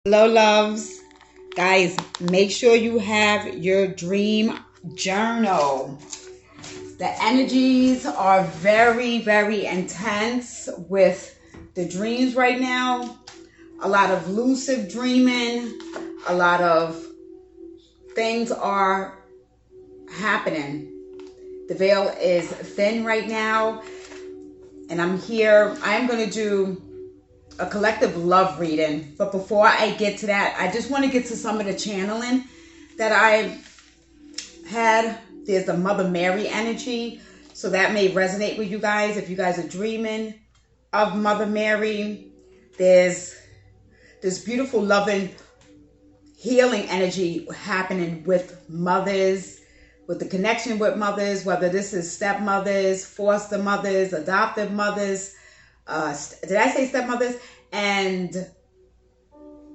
Hello, loves. Guys, make sure you have your dream journal. The energies are very, very intense with the dreams right now. A lot of lucid dreaming. A lot of things are happening. The veil is thin right now. And I'm here. I'm going to do a collective love reading, but before I get to that, I just want to get to some of the channeling that I've had. There's the Mother Mary energy, so that may resonate with you guys if you guys are dreaming of Mother Mary. There's this beautiful loving healing energy happening with mothers, with the connection with mothers, whether this is stepmothers, foster mothers, adoptive mothers, did I say stepmothers? And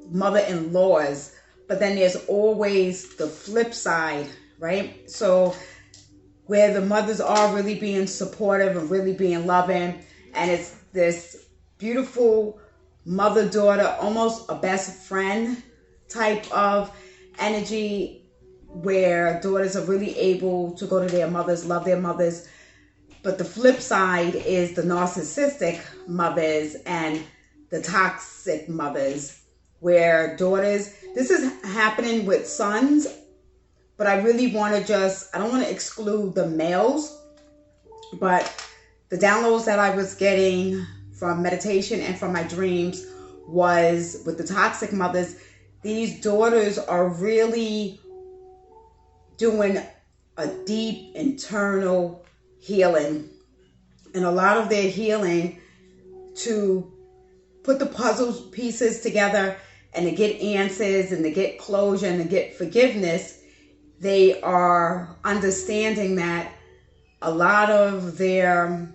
mother-in-laws. But then there's always the flip side, right? So where the mothers are really being supportive and really being loving, and it's this beautiful mother-daughter, almost a best friend type of energy, where daughters are really able to go to their mothers, love their mothers. But the flip side is the narcissistic mothers and the toxic mothers, where daughters, this is happening with sons, but I really want to I don't want to exclude the males, but the downloads that I was getting from meditation and from my dreams was with the toxic mothers. These daughters are really doing a deep internal healing, and a lot of their healing to put the puzzle pieces together and to get answers and to get closure and to get forgiveness. They are understanding that a lot of their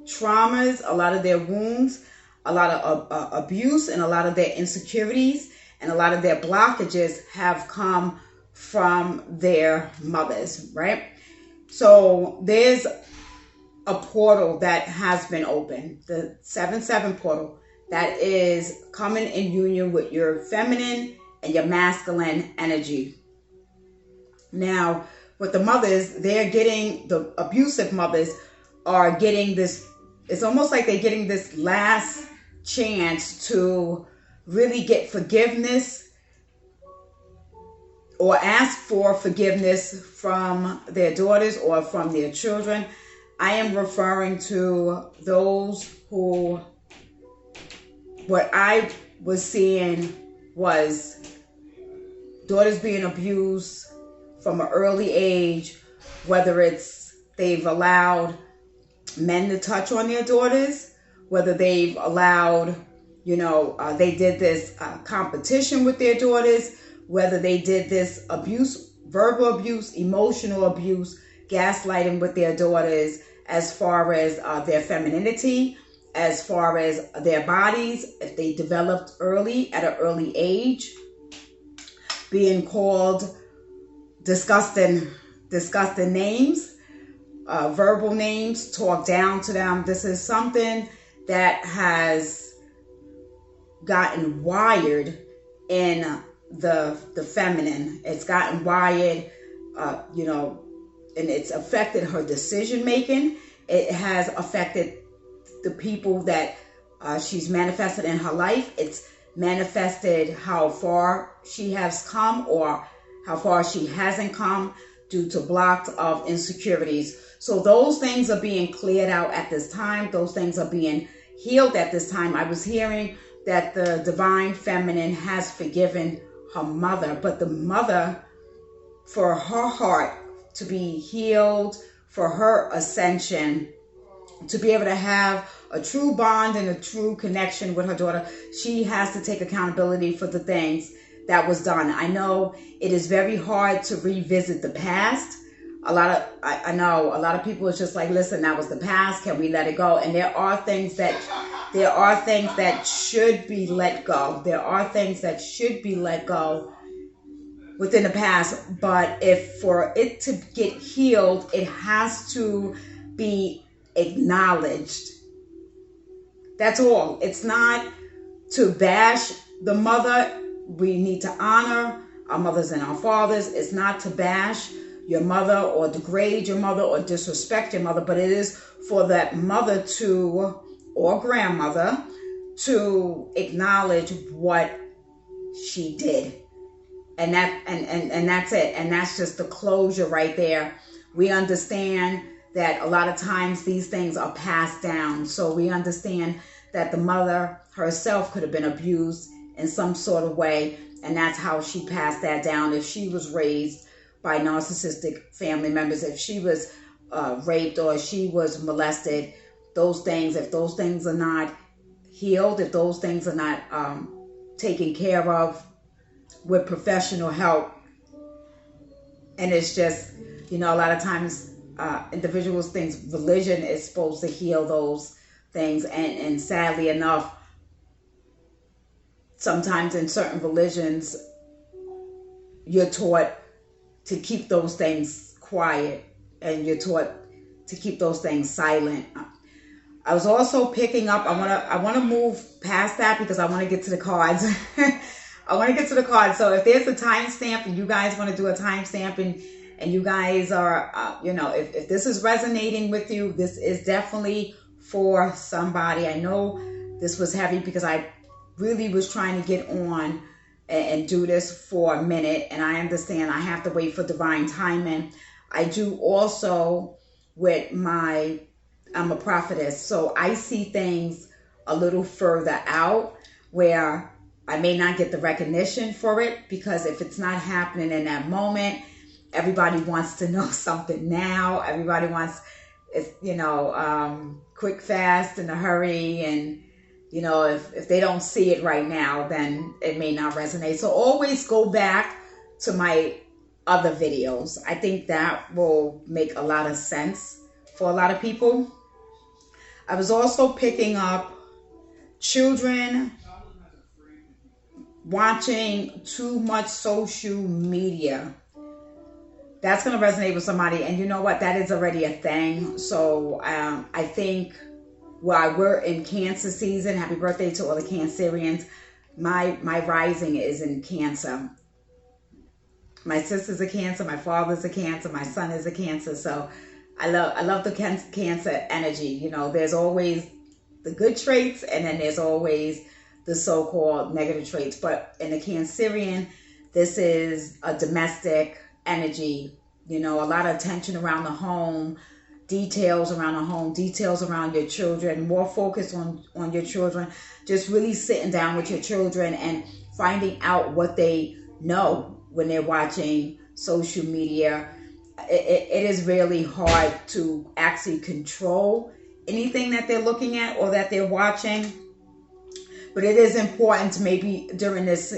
traumas, a lot of their wounds, a lot of abuse, and a lot of their insecurities and a lot of their blockages have come from their mothers, right? So there's a portal that has been opened, the 7-7 portal, that is coming in union with your feminine and your masculine energy. Now, with the mothers, they're getting, the abusive mothers are getting this, it's almost like they're getting this last chance to really get forgiveness or ask for forgiveness from their daughters or from their children. I am referring to those who, what I was seeing was daughters being abused from an early age, whether it's they've allowed men to touch on their daughters, whether they've allowed, they did this competition with their daughters, whether they did this abuse, verbal abuse, emotional abuse, gaslighting with their daughters as far as their femininity, as far as their bodies, if they developed early, at an early age, being called disgusting names, verbal names, talked down to them. This is something that has gotten wired in the feminine. It's gotten wired, and it's affected her decision making. It has affected the people that she's manifested in her life. It's manifested how far she has come or how far she hasn't come due to blocks of insecurities. So those things are being cleared out at this time. Those things are being healed at this time. I was hearing that the divine feminine has forgiven her mother, but the mother, for her heart to be healed, for her ascension, to be able to have a true bond and a true connection with her daughter, she has to take accountability for the things that was done. I know it is very hard to revisit the past. I know a lot of people is just like, listen, that was the past. Can we let it go? And there are things that should be let go. There are things that should be let go within the past. But if for it to get healed, it has to be acknowledged. That's all. It's not to bash the mother, we need to honor our mothers and our fathers. It's not to bash your mother or degrade your mother or disrespect your mother, but it is for that mother to, or grandmother, to acknowledge what she did. And that's it. And that's just the closure right there. We understand that a lot of times these things are passed down. So we understand that the mother herself could have been abused in some sort of way, and that's how she passed that down. If she was raised by narcissistic family members, if she was raped or she was molested, those things, if those things are not healed, if those things are not taken care of with professional help, and it's just, a lot of times individuals think religion is supposed to heal those things, and sadly enough, sometimes in certain religions, you're taught to keep those things quiet, and you're taught to keep those things silent. I was also picking up, I want to move past that because I want to get to the cards. I want to get to the cards. So if there's a timestamp and you guys want to do a timestamp, and you guys are, if this is resonating with you, this is definitely for somebody. I know this was heavy because I really was trying to get on and do this for a minute, and I understand I have to wait for divine timing. I do also I'm a prophetess, so I see things a little further out where I may not get the recognition for it, because if it's not happening in that moment, everybody wants to know something now. Everybody wants, quick, fast, in a hurry, and if they don't see it right now, then it may not resonate. So always go back to my other videos. I think that will make a lot of sense for a lot of people. I was also picking up children watching too much social media. That's going to resonate with somebody. And you know what? That is already a thing. So I think while we're in Cancer season, happy birthday to all the Cancerians. My rising is in Cancer. My sister's a Cancer. My father's a Cancer. My son is a Cancer. So I love the Cancer energy. There's always the good traits, and then there's always the so-called negative traits. But in the Cancerian, this is a domestic energy. A lot of attention around the home, details around the home, details around your children, more focus on your children, just really sitting down with your children and finding out what they know when they're watching social media. It is really hard to actually control anything that they're looking at or that they're watching. But it is important to maybe during this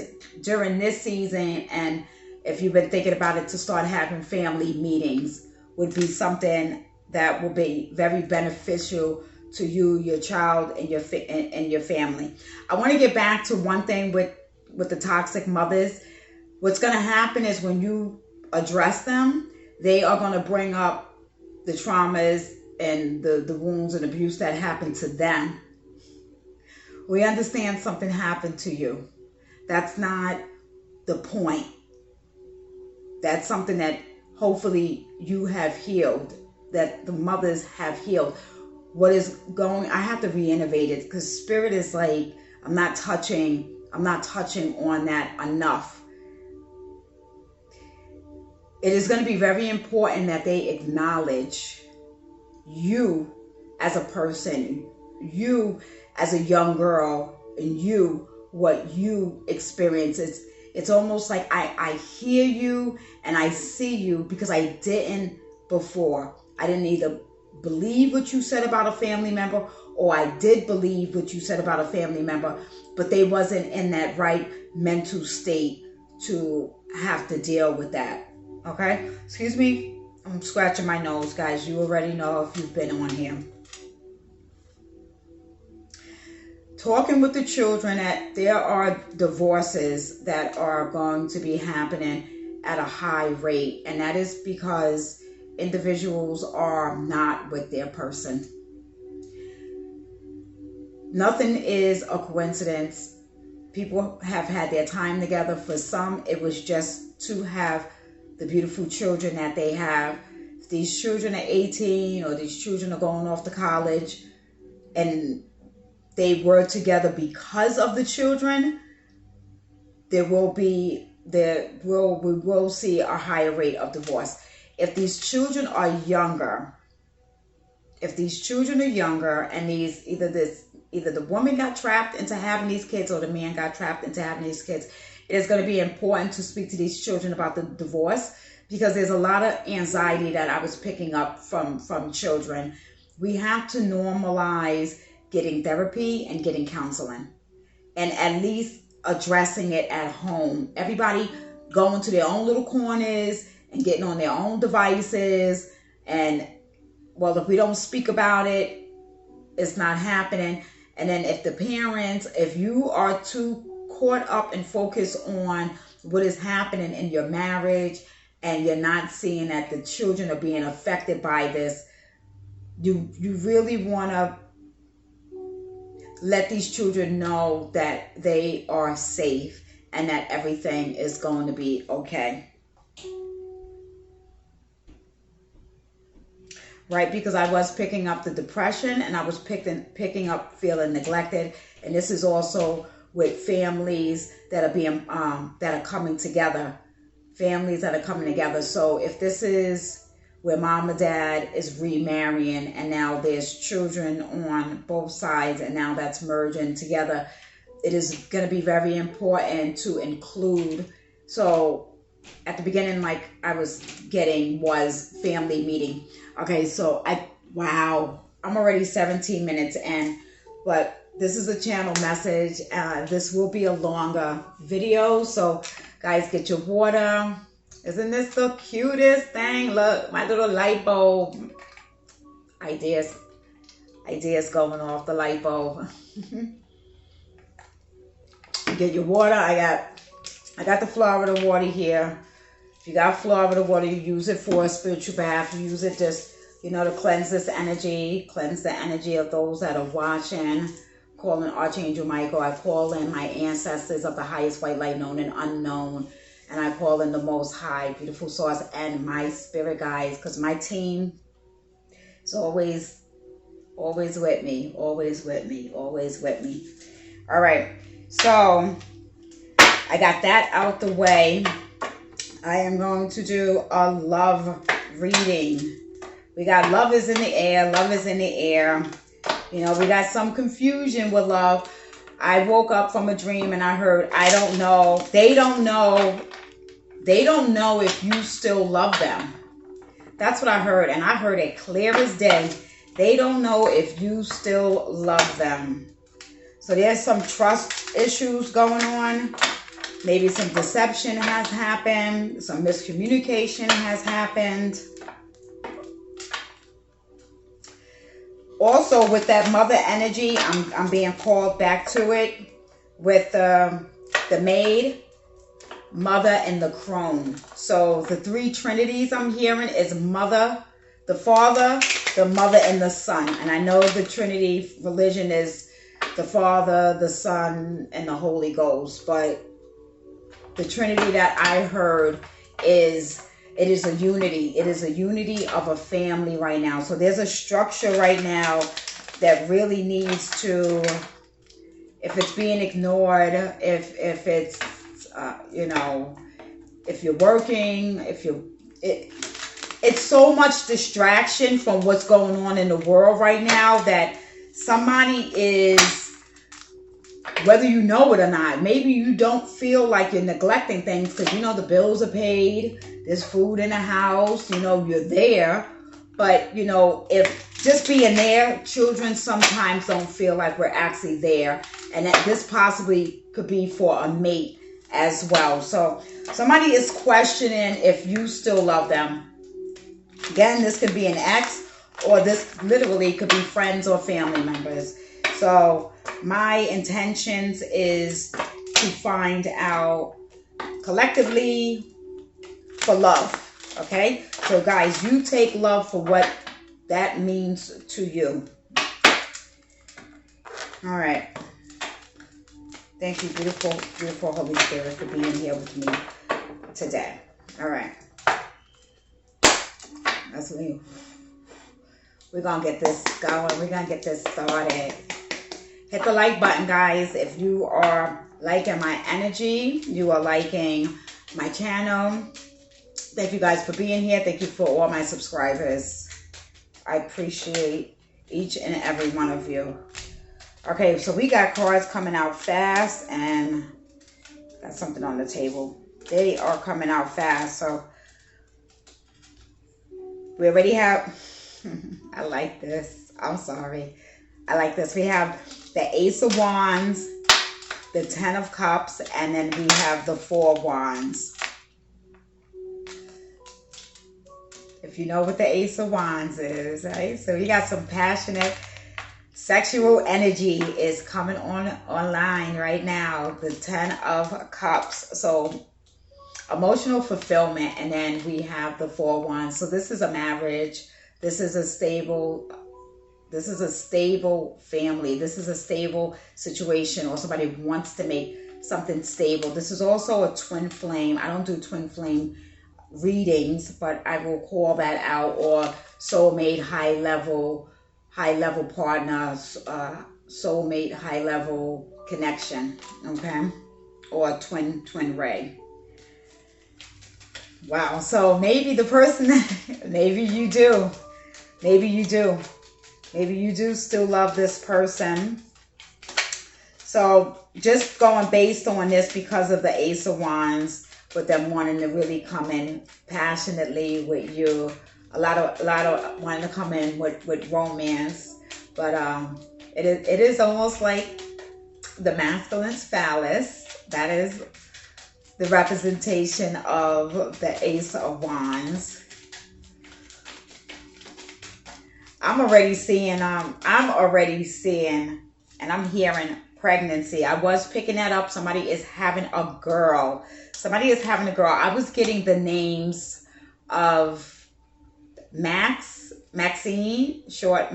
season, and if you've been thinking about it, to start having family meetings would be something that will be very beneficial to you, your child, and your family. I want to get back to one thing with the toxic mothers. What's going to happen is when you address them, they are going to bring up the traumas and the wounds and abuse that happened to them. We understand something happened to you. That's not the point. That's something that hopefully you have healed, that the mothers have healed. What is going, I have to re-innovate it, because spirit is like, I'm not touching on that enough. It is going to be very important that they acknowledge you as a person, you as a young girl, and you, what you experience. It's almost like I hear you and I see you, because I didn't before. I didn't either believe what you said about a family member, or I did believe what you said about a family member, but they wasn't in that right mental state to have to deal with that. Okay? Excuse me. I'm scratching my nose, guys. You already know if you've been on here. Talking with the children, that there are divorces that are going to be happening at a high rate, and that is because individuals are not with their person. Nothing is a coincidence. people have had their time together. For some, it was just to have the beautiful children that they have. If these children are 18 or these children are going off to college and they were together because of the children, we will see a higher rate of divorce. If these children are younger, and either the woman got trapped into having these kids or the man got trapped into having these kids, it is going to be important to speak to these children about the divorce, because there's a lot of anxiety that I was picking up from children. We have to normalize getting therapy and getting counseling, and at least addressing it at home. Everybody going to their own little corners and getting on their own devices, and well, if we don't speak about it, it's not happening. And then if you are too caught up and focused on what is happening in your marriage and you're not seeing that the children are being affected by this, you really want to let these children know that they are safe and that everything is going to be okay. Right? Because I was picking up the depression, and I was picking up feeling neglected. And this is also with families that are coming together. Families that are coming together. So if this is where mom and dad is remarrying, and now there's children on both sides, and now that's merging together, it is going to be very important to include. So at the beginning, like I was getting was family meeting. Okay, so I'm already 17 minutes in, but this is a channel message. This will be a longer video, so guys, get your water. Isn't this the cutest thing? Look, my little light bulb. Ideas going off the light bulb. Get your water. I got the Florida water here. If you got Florida water, you use it for a spiritual bath. You use it just, to cleanse this energy, cleanse the energy of those that are watching. Calling Archangel Michael. I call in my ancestors of the highest white light, known and unknown. And I call in the Most High, beautiful source, and my spirit guides, because my team is always with me, always with me, always with me. All right, so I got that out the way. I am going to do a love reading. We got love is in the air. Love is in the air. We got some confusion with love. I woke up from a dream and I heard, I don't know. They don't know if you still love them. That's what I heard. And I heard it clear as day. They don't know if you still love them. So there's some trust issues going on. Maybe some deception has happened. Some miscommunication has happened. Also, with that mother energy, I'm being called back to it with the maid, mother, and the crone. So the three trinities I'm hearing is mother, the father, the mother, and the son. And I know the Trinity religion is the Father, the Son, and the Holy Ghost. But the Trinity that I heard is... it is a unity. It is a unity of a family right now. So there's a structure right now that really needs to, if it's being ignored, if it's, if you're working, it's so much distraction from what's going on in the world right now that somebody is, whether you know it or not, maybe you don't feel like you're neglecting things because, the bills are paid. There's food in the house, you're there. But, if just being there, children sometimes don't feel like we're actually there. And that this possibly could be for a mate as well. So somebody is questioning if you still love them. Again, this could be an ex, or this literally could be friends or family members. So my intentions is to find out collectively for love. Okay, so guys, you take love for what that means to you. All right. Thank you, beautiful, beautiful Holy Spirit, for being here with me today. All right. That's me. We're going to get this going. We're going to get this started. Hit the like button, guys. If you are liking my energy, you are liking my channel. Thank you guys for being here. Thank you for all my subscribers. I appreciate each and every one of you. Okay, so we got cards coming out fast, and got something on the table. They are coming out fast, so we already have, I like this. I'm sorry. I like this. We have the Ace of Wands, the 10 of Cups, and then we have the 4 of Wands. If you know what the Ace of Wands is, right? So we got some passionate sexual energy is coming online right now. The 10 of Cups. So emotional fulfillment, and then we have the 4 of Wands. So this is a marriage. This is a stable family. This is a stable situation, or somebody wants to make something stable. This is also a twin flame. I don't do twin flame readings, but I will call that out, or soulmate, high level partner, soulmate, high level connection, okay, or twin ray. Wow. So maybe the person, maybe you do still love this person. So just going based on this, because of the Ace of Wands, with them wanting to really come in passionately with you, a lot of wanting to come in with romance, but it is almost like the masculine's phallus. That is the representation of the Ace of Wands. I'm already seeing, and I'm hearing pregnancy. I was picking that up. Somebody is having a girl. I was getting the names of Maxine, short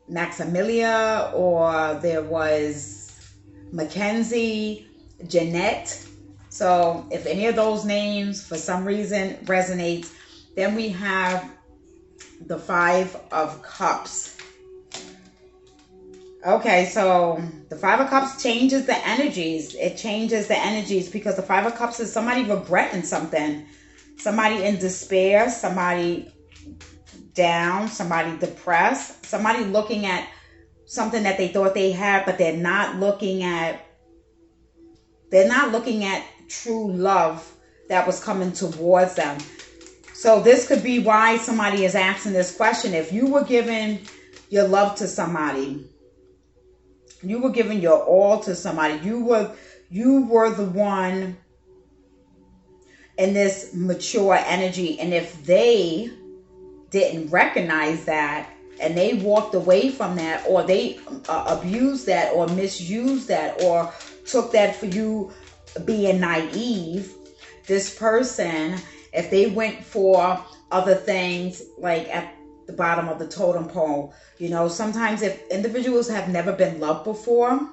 Maximilia, or there was Mackenzie, Jeanette. So if any of those names for some reason resonates, then we have the 5 of Cups. Okay, so the 5 of Cups changes the energies. It changes the energies because the 5 of Cups is somebody regretting something. Somebody in despair, somebody down, somebody depressed, somebody looking at something that they thought they had, but they're not looking at true love that was coming towards them. So this could be why somebody is asking this question. If you were giving your love to somebody, you were giving your all to somebody, you were the one in this mature energy, and if they didn't recognize that and they walked away from that, or they abused that or misused that, or took that for you being naive, this person, if they went for other things, like at the bottom of the totem pole, you know, sometimes if individuals have never been loved before,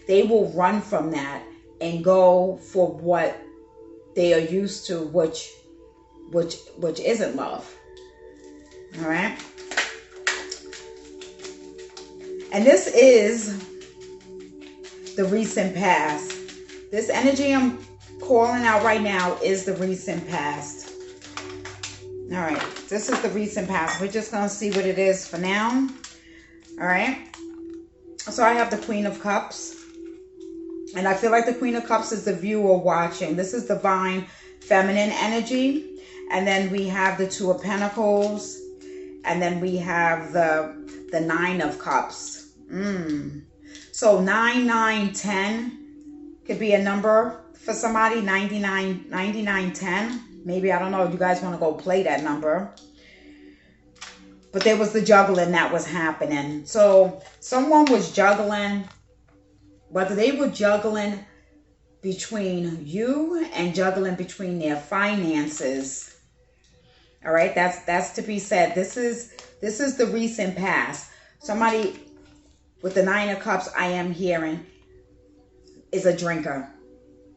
they will run from that and go for what they are used to, which isn't love. All right. And this is the recent past. This energy I'm calling out right now is the recent past. All right. This is the recent past. We're just going to see what it is for now. All right. So I have the Queen of Cups. And I feel like the Queen of Cups is the viewer watching. This is divine feminine energy. And then we have the Two of Pentacles. And then we have the Nine of Cups. So 9910 could be a number for somebody. 9910. Maybe, I don't know if you guys want to go play that number. But there was the juggling that was happening. So someone was juggling, whether they were juggling between you and juggling between their finances. All right, that's to be said. This is the recent past. Somebody with the Nine of Cups I am hearing is a drinker.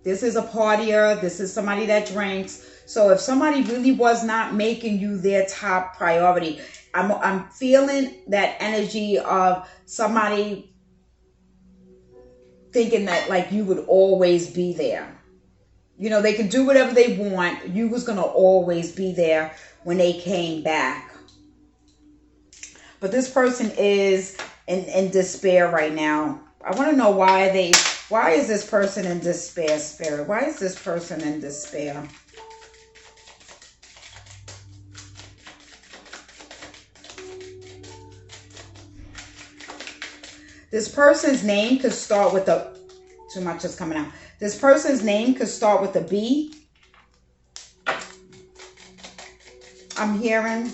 This is a partier. This is somebody that drinks. So if somebody really was not making you their top priority, I'm feeling that energy of somebody thinking that like you would always be there. You know, they can do whatever they want. You was going to always be there when they came back. But this person is in despair right now. I want to know why is this person in despair, Spirit? Why is this person in despair? This person's name could start with a... Too much is coming out. This person's name could start with a B. I'm hearing.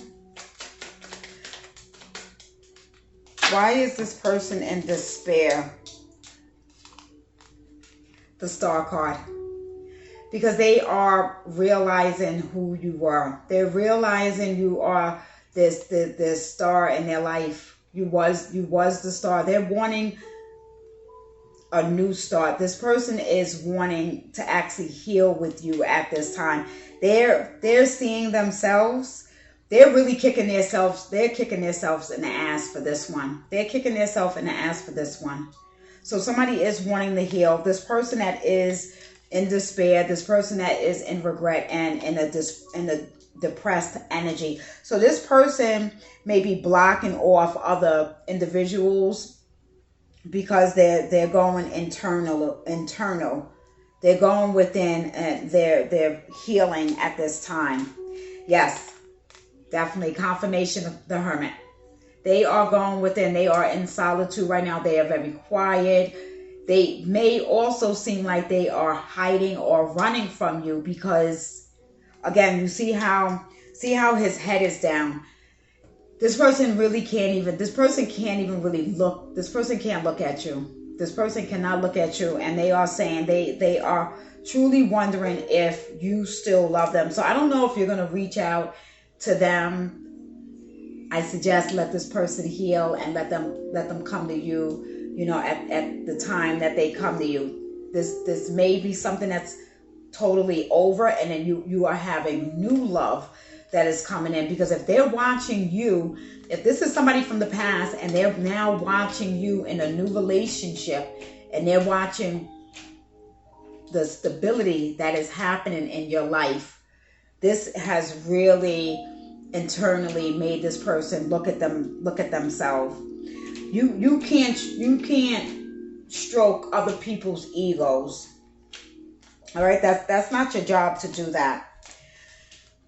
Why is this person in despair? The Star card. Because they are realizing who you were. They're realizing you are this star in their life. You was the star. They're wanting a new start. This person is wanting to actually heal with you at this time. They're seeing themselves. They're really kicking themselves. They're kicking themselves in the ass for this one. They're kicking themselves in the ass for this one. So somebody is wanting to heal. This person that is in despair. This person that is in regret and in a depressed energy. So this person may be blocking off other individuals because they're going internal. They're going within and they're healing at this time. Yes, definitely confirmation of the Hermit. They are going within. They are in solitude right now. They are very quiet. They may also seem like they are hiding or running from you because, again, you see how his head is down. This person really can't even, this person can't even really look. This person can't look at you. This person cannot look at you. And they are saying they are truly wondering if you still love them. So I don't know if you're going to reach out to them. I suggest let this person heal and let them come to you, you know, at the time that they come to you. This may be something that's totally over, and then you are having new love that is coming in. Because if they're watching you, if this is somebody from the past and they're now watching you in a new relationship and they're watching the stability that is happening in your life, this has really internally made this person look at themselves. You can't stroke other people's egos. All right, that's not your job to do that.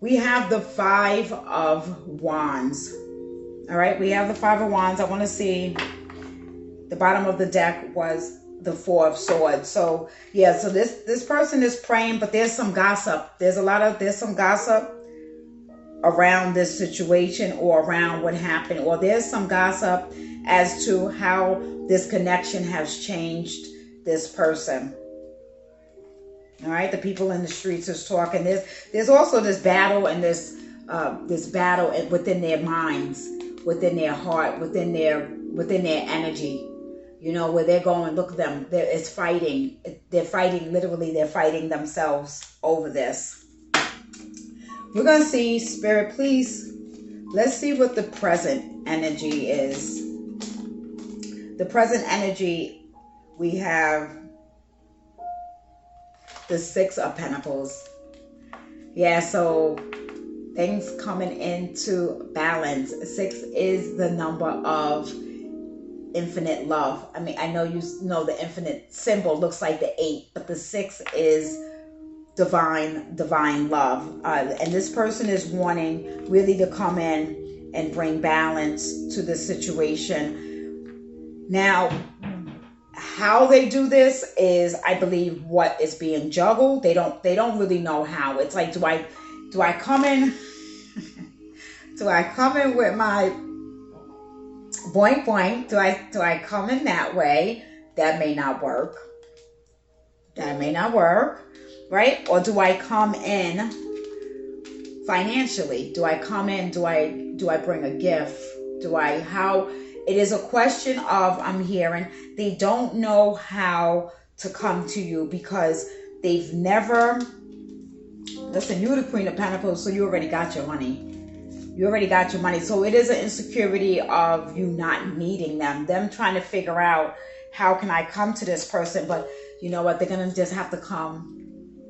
We have the Five of Wands. All right, we have the Five of Wands. I want to see, the bottom of the deck was the Four of Swords. So yeah, so this person is praying, but there's some gossip. There's some gossip around this situation or around what happened, or there's some gossip as to how this connection has changed this person. All right, the people in the streets is talking. There's also this battle and this battle within their minds, within their heart, within their energy. You know, where they're going, look at them. It's fighting. They're fighting, literally, they're fighting themselves over this. We're going to see, Spirit, please, let's see what the present energy is. The present energy, we have the Six of Pentacles. Yeah, so things coming into balance. Six is the number of infinite love. I mean, I know you know the infinite symbol looks like the 8, but the 6 is divine love. And this person is wanting really to come in and bring balance to the situation. Now, how they do this is, I believe, what is being juggled. They don't really know how. It's like, do I come in do I come in with my boink boink? Do I come in that way? That may not work. That may not work, right? Or do I come in financially? Do I come in? Do I bring a gift? How It is a question of, I'm hearing, they don't know how to come to you because they've never, listen, you're the Queen of Pentacles, so you already got your money. You already got your money. So it is an insecurity of you not needing them trying to figure out, how can I come to this person? But you know what? They're going to just have to come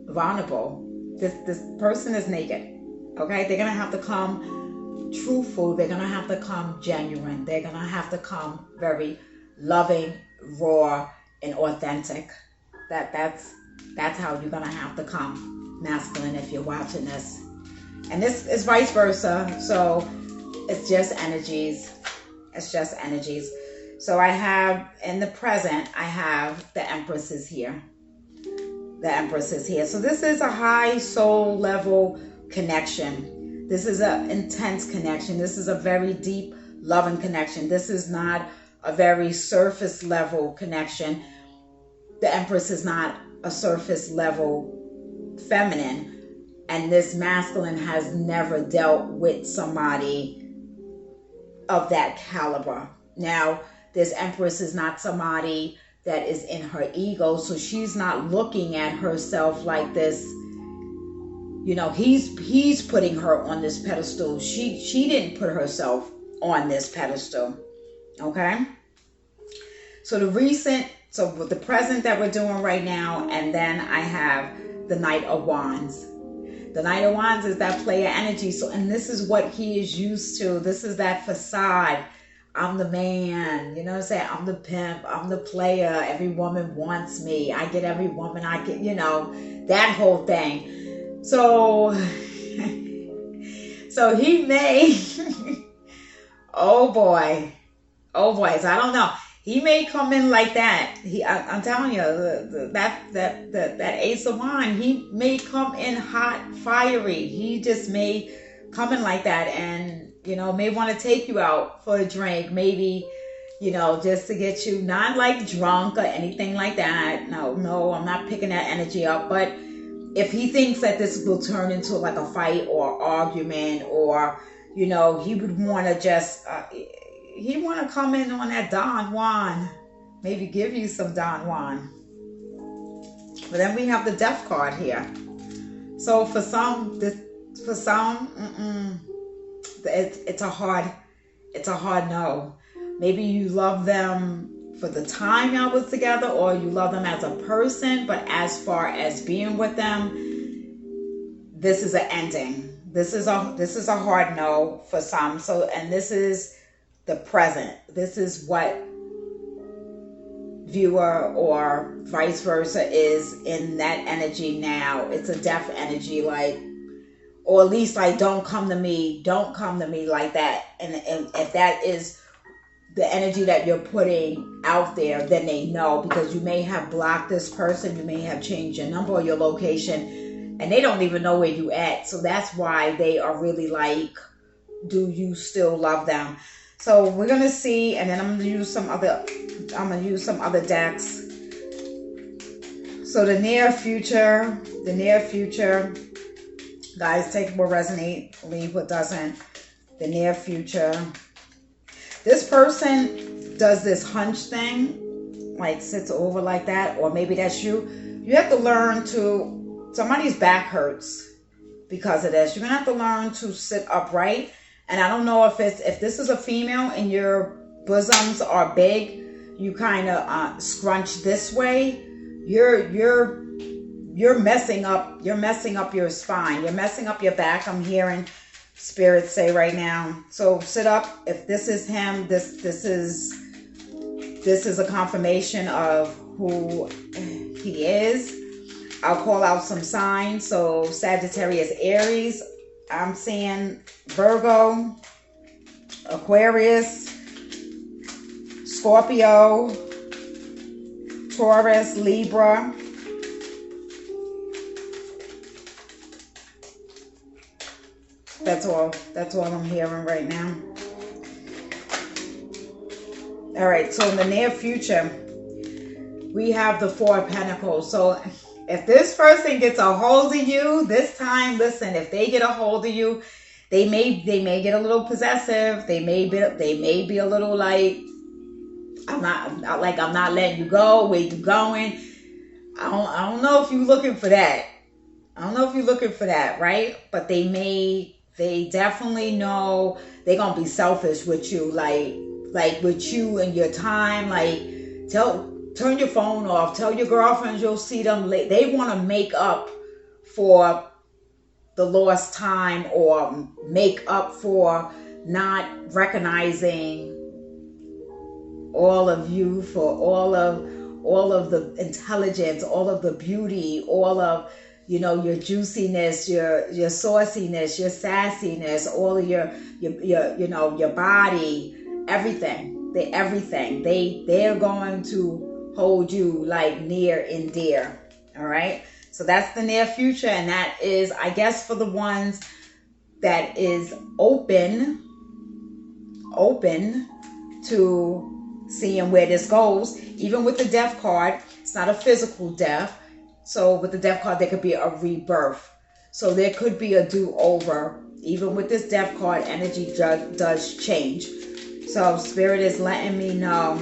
vulnerable. This person is naked. Okay? They're going to have to come truthful. They're going to have to come genuine. They're going to have to come very loving, raw, and authentic. That's how you're going to have to come, masculine, if you're watching this. And this is vice versa. So it's just energies. It's just energies. So I have, in the present, I have the Empress is here. The Empress is here. So this is a high soul level connection. This is an intense connection. This is a very deep, loving connection. This is not a very surface level connection. The Empress is not a surface level feminine. And this masculine has never dealt with somebody of that caliber. Now, this Empress is not somebody that is in her ego, so she's not looking at herself like this. You know, he's putting her on this pedestal. She didn't put herself on this pedestal. Okay? So the present that we're doing right now, and then I have the Knight of Wands. The Knight of Wands is that player energy. So, and this is what he is used to. This is that facade. I'm the man, you know what I'm saying? I'm the pimp, I'm the player. Every woman wants me. I get every woman I get, you know, that whole thing. So, so he may, oh boy. So I don't know. He may come in like that. I'm telling you, that Ace of Wands, he may come in hot, fiery. He just may come in like that, and you know, may want to take you out for a drink, maybe, you know, just to get you, not like drunk or anything like that. No, I'm not picking that energy up. But if he thinks that this will turn into like a fight or argument, or, you know, he would want to just, he want to come in on that Don Juan, maybe give you some Don Juan. But then we have the Death card here. So for some, it's a hard no. Maybe you love them for the time y'all was together, or you love them as a person, but as far as being with them, this is an ending. This is a hard no for some. So, and this is the present. This is what viewer or vice versa is in that energy now. It's a death energy, like, or at least like, don't come to me like that. And if that is the energy that you're putting out there, then they know, because you may have blocked this person, you may have changed your number or your location, and they don't even know where you at. So that's why they are really like, do you still love them? So we're gonna see, and then I'm gonna use some other decks. So the near future, guys, take what resonates, leave what doesn't. The near future. This person does this hunch thing, like sits over like that, or maybe that's you. You have to learn to, somebody's back hurts because of this. You're gonna have to learn to sit upright. And I don't know if this is a female and your bosoms are big, you kind of scrunch this way. You're messing up your spine. You're messing up your back. I'm hearing Spirit say right now. So sit up. If this is him, this is a confirmation of who he is. I'll call out some signs. So Sagittarius, Aries. I'm seeing Virgo, Aquarius, Scorpio, Taurus, Libra. That's all I'm hearing right now. All right, so in the near future, we have the Four of Pentacles. So if this person gets a hold of you this time, listen, if they get a hold of you, They may get a little possessive. They may be a little like, I'm not letting you go. Where you going? I don't know if you're looking for that. I don't know if you're looking for that, right? But they definitely know they're gonna be selfish with you, like with you and your time. Like, turn your phone off. Tell your girlfriends you'll see them late. They want to make up for the lost time, or make up for not recognizing all of you, for all of the intelligence, all of the beauty, all of, you know, your juiciness, your sauciness, your sassiness, all of your you know, your body, everything. They're going to hold you like near and dear. All right. So that's the near future, and that is, I guess, for the ones that is open to seeing where this goes. Even with the death card, it's not a physical death. So with the death card, there could be a rebirth. So there could be a do-over. Even with this death card, energy does change. So Spirit is letting me know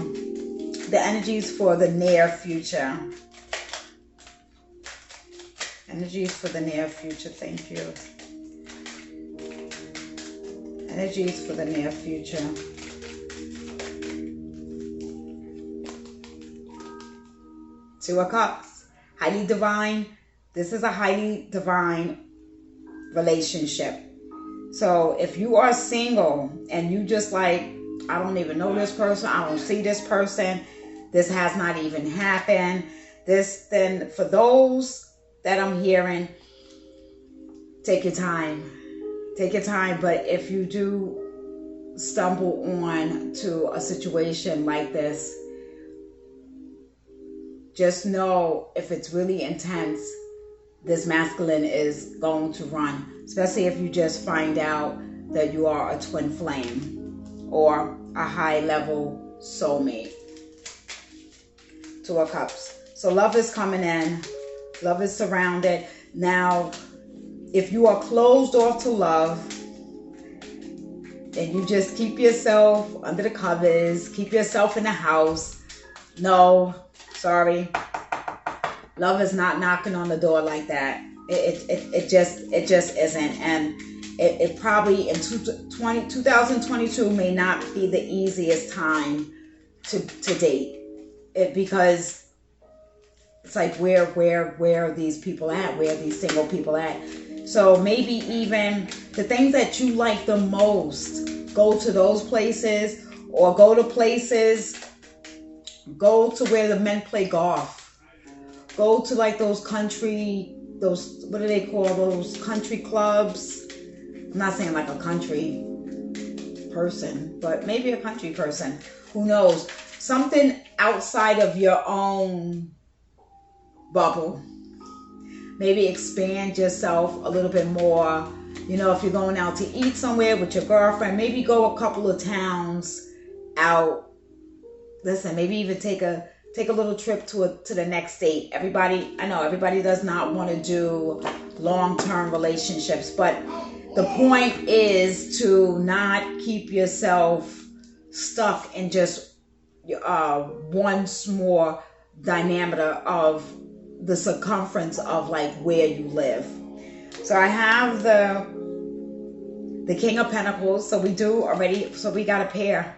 the energies for the near future. Energies for the near future. Thank you. Energies for the near future. Two of Cups. Highly divine. This is a highly divine relationship. So if you are single and you just like, I don't even know this person, I don't see this person, this has not even happened, then for those that I'm hearing, take your time. Take your time. But if you do stumble on to a situation like this, just know if it's really intense, this masculine is going to run. Especially if you just find out that you are a twin flame or a high level soulmate. Two of Cups. So love is coming in. Love is surrounded. Now, if you are closed off to love, and you just keep yourself under the covers, keep yourself in the house, no, sorry. Love is not knocking on the door like that. It just isn't. And it probably in 2022 may not be the easiest time to date. Because it's like, where are these people at? Where are these single people at? So maybe even the things that you like the most, go to those places, or go to where the men play golf. Go to like those what do they call those country clubs? I'm not saying like a country person, but maybe a country person. Who knows? Something outside of your own bubble. Maybe expand yourself a little bit more. You know, if you're going out to eat somewhere with your girlfriend, maybe go a couple of towns out. Listen, maybe even take a little trip to the next state. I know everybody does not want to do long-term relationships, but the point is to not keep yourself stuck in just one small diameter of the circumference of like where you live. So I have the King of Pentacles. So we got a pair.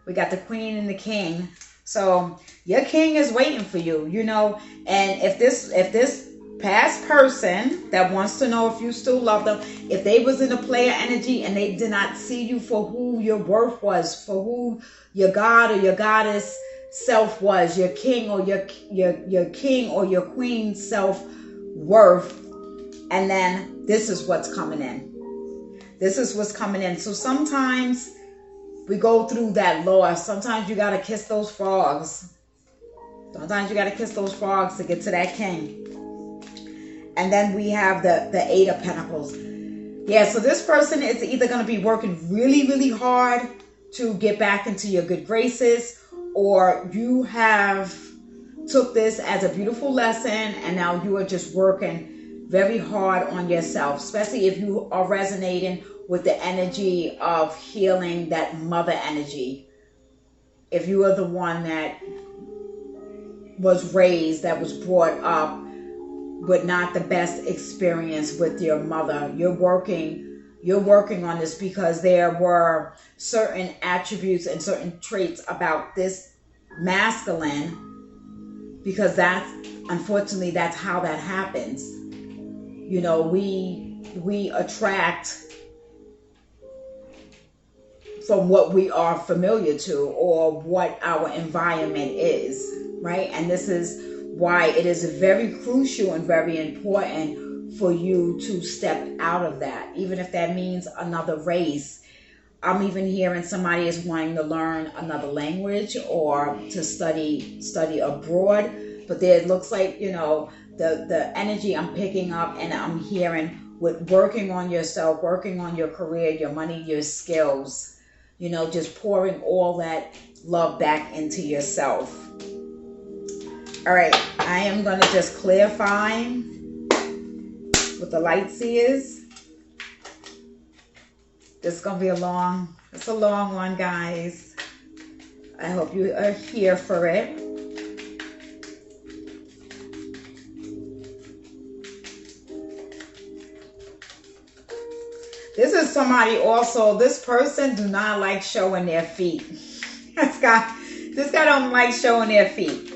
We got the Queen and the King. So your king is waiting for you, you know. And if this past person that wants to know if you still love them, if they was in a player energy and they did not see you for who your worth was, for who your god or your goddess self was, your king or your king or your queen self-worth, and then this is what's coming in. This is what's coming in. So sometimes we go through that loss. Sometimes you got to kiss those frogs. Sometimes you got to kiss those frogs to get to that king. And then we have the Eight of Pentacles. Yeah, so this person is either going to be working really, really hard to get back into your good graces, or you have took this as a beautiful lesson and now you are just working very hard on yourself, especially if you are resonating with the energy of healing that mother energy. If you are the one that was raised, that was brought up with not the best experience with your mother, you're working on this, because there were certain attributes and certain traits about this masculine, because that's, unfortunately, that's how that happens. You know, we attract from what we are familiar to, or what our environment is, right? And this is why it is very crucial and very important for you to step out of that, even if that means another race. I'm even hearing somebody is wanting to learn another language or to study abroad, but there it looks like, you know, the energy I'm picking up and I'm hearing with working on yourself, working on your career, your money, your skills, you know, just pouring all that love back into yourself. All right, I am going to just clarify with the light seers. This is going to be it's a long one, guys. I hope you are here for it. This is somebody also, this person do not like showing their feet. This guy don't like showing their feet.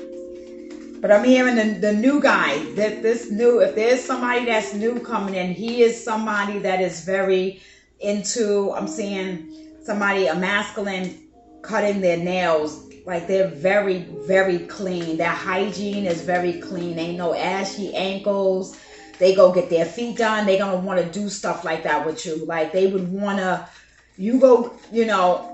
But I'm hearing the new guy, that if there's somebody that's new coming in, he is somebody that is very into, I'm seeing somebody, a masculine, cutting their nails. Like they're very, very clean. Their hygiene is very clean. Ain't no ashy ankles. They go get their feet done. They're going to want to do stuff like that with you. Like they would want to, you go, you know,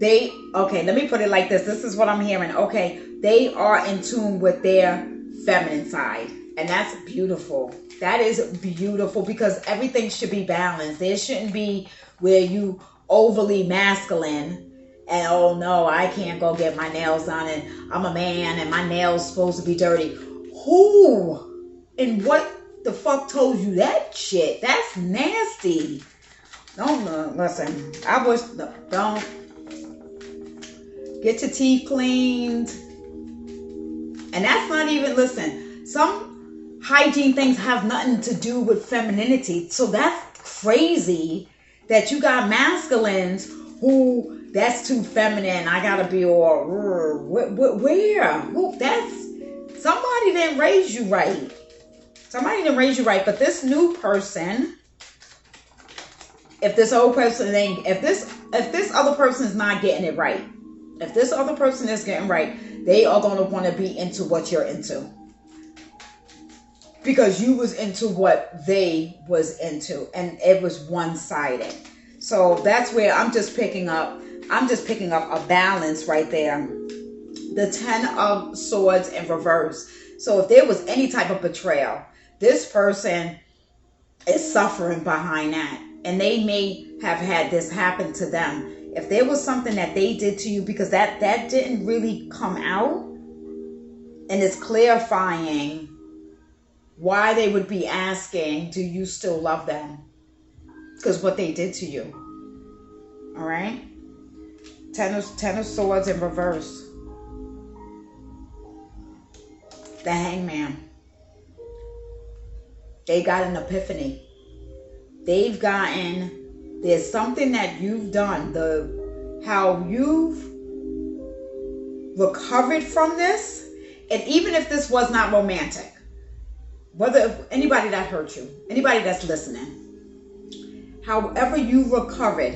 okay, let me put it like this. This is what I'm hearing. Okay, they are in tune with their feminine side. And that's beautiful. That is beautiful, because everything should be balanced. There shouldn't be where you overly masculine and, oh no, I can't go get my nails done and I'm a man and my nails supposed to be dirty. Who and what the fuck told you that shit? That's nasty. Don't listen. I wish, don't. Get your teeth cleaned. And that's not even, listen, some hygiene things have nothing to do with femininity. So that's crazy that you got masculines who, that's too feminine. I gotta be all, where? Who, that's, somebody didn't raise you right. Somebody didn't raise you right. But this new person, if this old person ain't, if this other person is not getting it right, if this other person is getting right, they are going to want to be into what you're into. Because you was into what they was into. And it was one-sided. So that's where I'm just picking up a balance right there. The 10 of Swords in reverse. So if there was any type of betrayal, this person is suffering behind that. And they may have had this happen to them. If there was something that they did to you, because that didn't really come out, and it's clarifying why they would be asking, do you still love them? Because what they did to you. All right? 10 of Swords in reverse. The Hangman. They got an epiphany. There's something that you've done, how you've recovered from this, and even if this was not romantic, whether anybody that hurt you, anybody that's listening, however you recovered,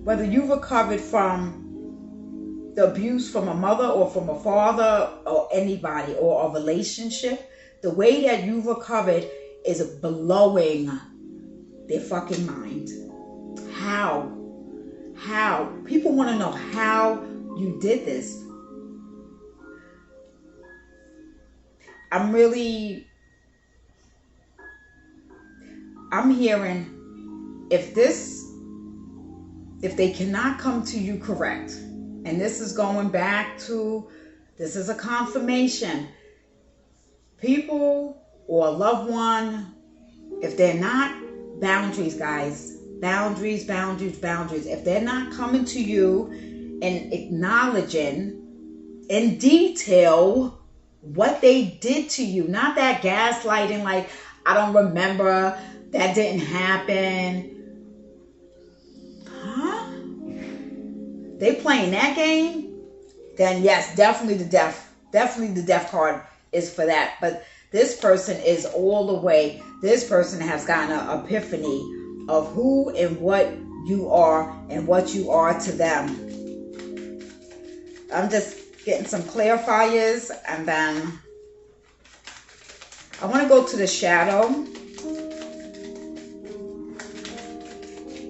whether you recovered from the abuse from a mother or from a father or anybody or a relationship, the way that you recovered is blowing their fucking mind. How? People want to know how you did this. I'm hearing if they cannot come to you correct, and this is going back to, this is a confirmation. People or a loved one, if they're not boundaries, guys, Boundaries, boundaries, boundaries. If they're not coming to you and acknowledging in detail what they did to you, not that gaslighting like, I don't remember, that didn't happen. Huh? They playing that game? Then yes, definitely the death card is for that. But this person is all the way. This person has gotten an epiphany of who and what you are and what you are to them. I'm just getting some clarifiers, and then I want to go to the shadow.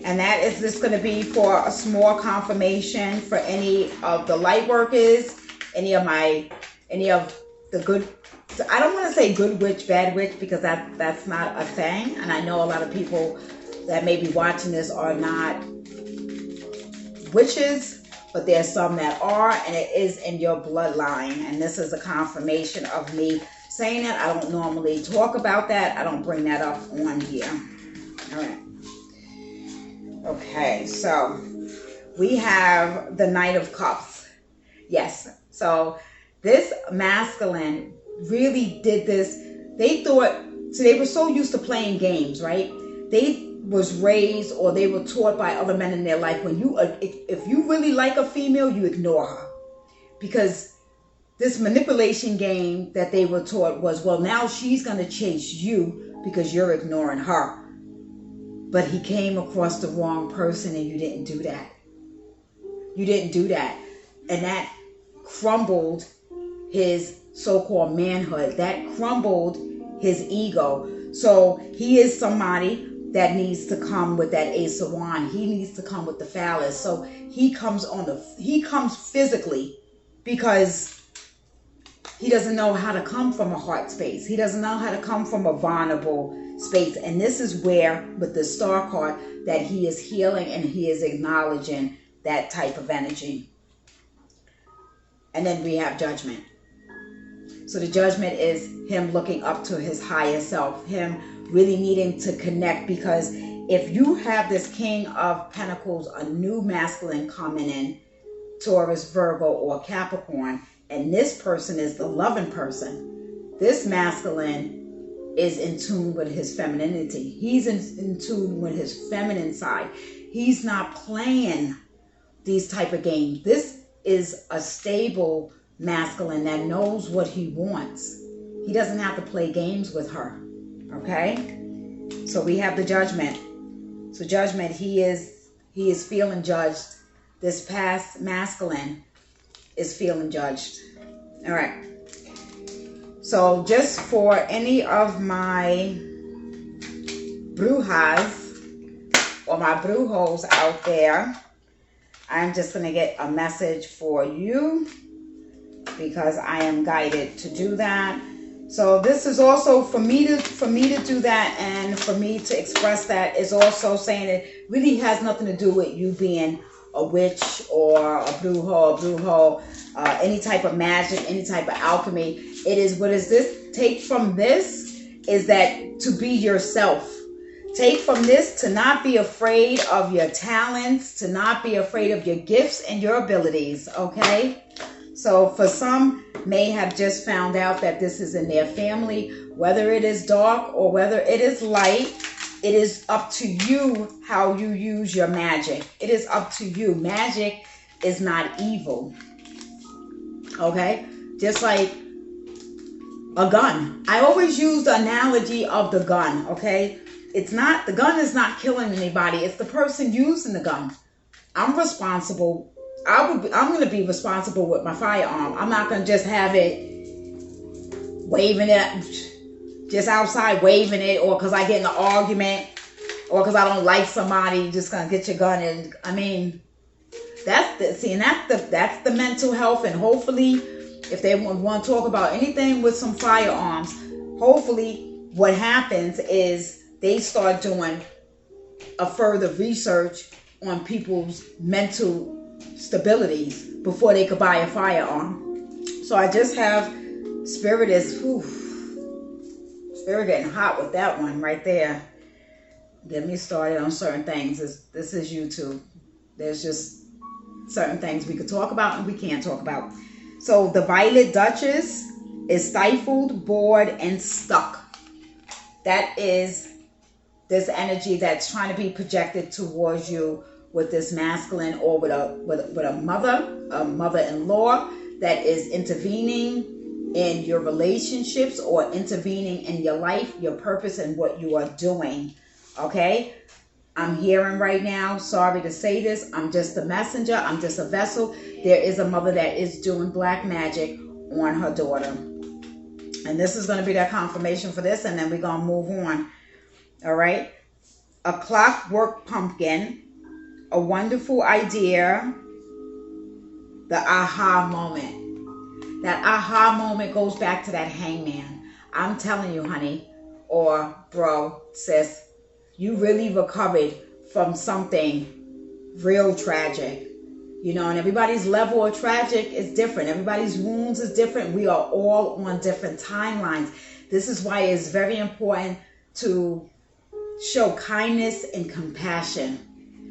And that is just going to be for a small confirmation for any of the light workers, any of the good, I don't want to say good witch, bad witch, because that's not a thing. And I know a lot of people that may be watching this are not witches, but there's some that are, and it is in your bloodline. And this is a confirmation of me saying it. I don't normally talk about that. I don't bring that up on here. All right. Okay, so we have the Knight of Cups. Yes, so this masculine really did this. They thought, so they were so used to playing games, right? They was raised or they were taught by other men in their life, when you, if you really like a female, you ignore her. Because this manipulation game that they were taught was, well, now she's going to chase you because you're ignoring her. But he came across the wrong person, and you didn't do that. You didn't do that. And that crumbled his so-called manhood. That crumbled his ego. So he is somebody that needs to come with that Ace of Wands. He needs to come with the phallus. So he comes physically because he doesn't know how to come from a heart space. He doesn't know how to come from a vulnerable space. And this is where, with the Star card, that he is healing and he is acknowledging that type of energy. And then we have Judgment. So the Judgment is him looking up to his higher self, him really needing to connect, because if you have this King of Pentacles, a new masculine coming in, Taurus, Virgo, or Capricorn, and this person is the loving person, this masculine is in tune with his femininity. He's in tune with his feminine side. He's not playing these type of games. This is a stable masculine that knows what he wants. He doesn't have to play games with her. Okay? So we have the Judgment. So Judgment, he is feeling judged. This past masculine is feeling judged. All right. So just for any of my brujas or my brujos out there, I'm just going to get a message for you because I am guided to do that. So this is also for me to do that, and for me to express that is also saying it really has nothing to do with you being a witch or a brujo, any type of magic, any type of alchemy. It is, what is this? Take from this is that to be yourself. Take from this to not be afraid of your talents, to not be afraid of your gifts and your abilities, okay? So for some may have just found out that this is in their family, whether it is dark or whether it is light. It is up to you how you use your magic. It is up to you. Magic is not evil. Okay? Just like a gun. I always use the analogy of the gun, okay? It's not, the gun is not killing anybody. It's the person using the gun. I'm responsible. I'm going to be responsible with my firearm. I'm not going to just have it waving it, just outside waving it, or because I get in an argument, or because I don't like somebody, you're just going to get your gun. And I mean, that's the mental health. And hopefully, if they want to talk about anything with some firearms, hopefully what happens is they start doing a further research on people's mental stabilities before they could buy a firearm. So I just have Spirit is, Spirit getting hot with that one right there. Get me started on certain things. This is YouTube. There's just certain things we could talk about and we can't talk about. So the Violet Duchess is stifled, bored, and stuck. That is this energy that's trying to be projected towards you with this masculine, or with a mother-in-law that is intervening in your relationships or intervening in your life, your purpose, and what you are doing. Okay? I'm hearing right now, sorry to say this, I'm just a messenger, I'm just a vessel. There is a mother that is doing black magic on her daughter. And this is going to be that confirmation for this, and then we're going to move on. All right? A clockwork pumpkin, a wonderful idea, the aha moment. That aha moment goes back to that hangman. I'm telling you, honey, or bro, sis, you really recovered from something real tragic. You know, and everybody's level of tragic is different. Everybody's wounds is different. We are all on different timelines. This is why it's very important to show kindness and compassion.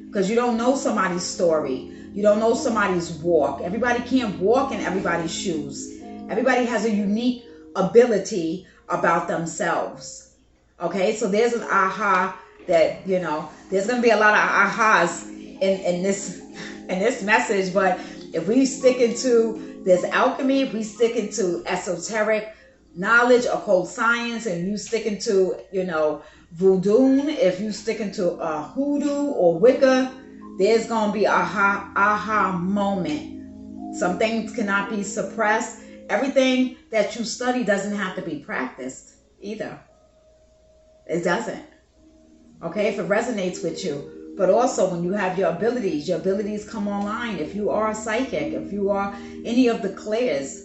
Because you don't know somebody's story. You don't know somebody's walk. Everybody can't walk in everybody's shoes. Everybody has a unique ability about themselves. Okay, so there's an aha that, you know, there's going to be a lot of ahas in this message. But if we stick into this alchemy, if we stick into esoteric knowledge, occult science, and you stick into, you know, voodoo, if you stick into hoodoo or Wicca, there's going to be aha moment. Some things cannot be suppressed. Everything that you study doesn't have to be practiced either. It doesn't. Okay, if it resonates with you. But also when you have your abilities come online. If you are a psychic, if you are any of the clairs,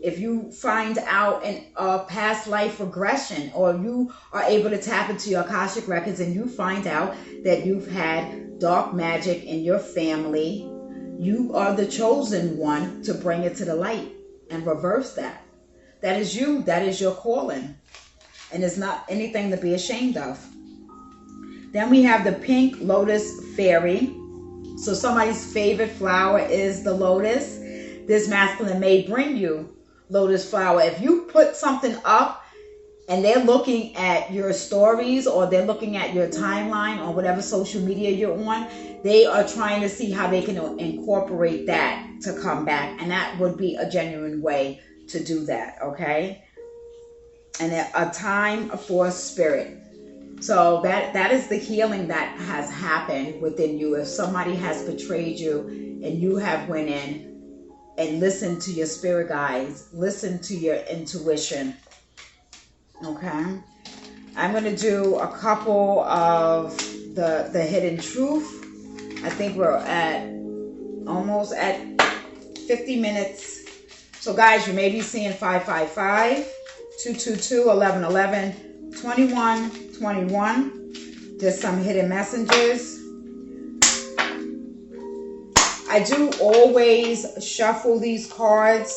if you find out a past life regression, or you are able to tap into your Akashic records and you find out that you've had dark magic in your family, you are the chosen one to bring it to the light and reverse that. That is you. That is your calling. And it's not anything to be ashamed of. Then we have the pink lotus fairy. So somebody's favorite flower is the lotus. This masculine may bring you lotus flower. If you put something up and they're looking at your stories, or they're looking at your timeline or whatever social media you're on, they are trying to see how they can incorporate that to come back. And that would be a genuine way to do that, okay? And a time for spirit. So that is the healing that has happened within you. If somebody has betrayed you and you have went in and listened to your spirit guides, listen to your intuition. Okay. I'm going to do a couple of the hidden truth. I think we're almost at 50 minutes. So guys, you may be seeing 555, 222, 1111, 21, 21. Just some hidden messages. I do always shuffle these cards,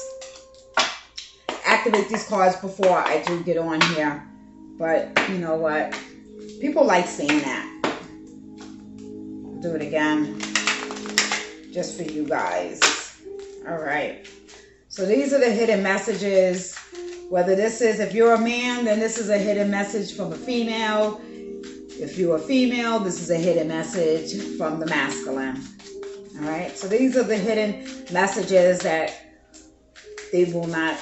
activate these cards before I do get on here. But you know what? People like seeing that. I'll do it again just for you guys. All right. So these are the hidden messages. Whether this is, if you're a man, then this is a hidden message from a female. If you're a female, this is a hidden message from the masculine. All right. So these are the hidden messages that they will not,